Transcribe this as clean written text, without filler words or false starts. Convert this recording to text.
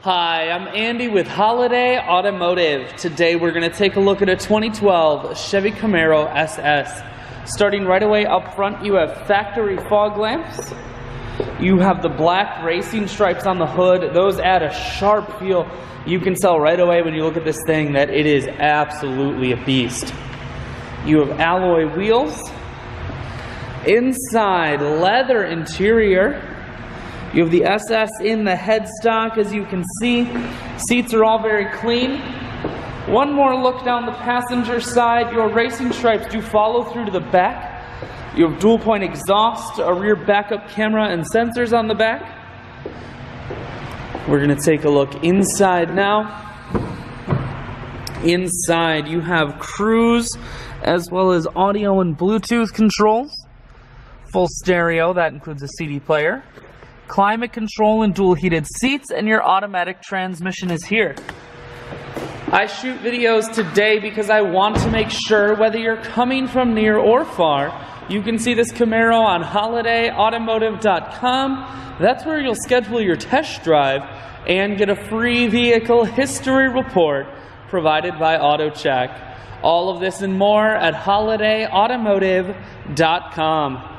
Hi, I'm Andy with Holiday Automotive. Today we're going to take a look at a 2012 Chevy Camaro SS. Starting right away up front, you have factory fog lamps. You have the black racing stripes on the hood. Those add a sharp feel. You can tell right away when you look at this thing that it is absolutely a beast. You have alloy wheels. Inside, leather interior. You have the SS in the headstock, as you can see. Seats are all very clean. One more look down the passenger side. Your racing stripes do follow through to the back. You have dual point exhaust, a rear backup camera, and sensors on the back. We're going to take a look inside now. Inside you have cruise as well as audio and Bluetooth controls. Full stereo, that includes a CD player. Climate control and dual heated seats, and your automatic transmission is here. I shoot videos today because I want to make sure whether you're coming from near or far, you can see this Camaro on holidayautomotive.com. That's where you'll schedule your test drive and get a free vehicle history report provided by AutoCheck. All of this and more at holidayautomotive.com.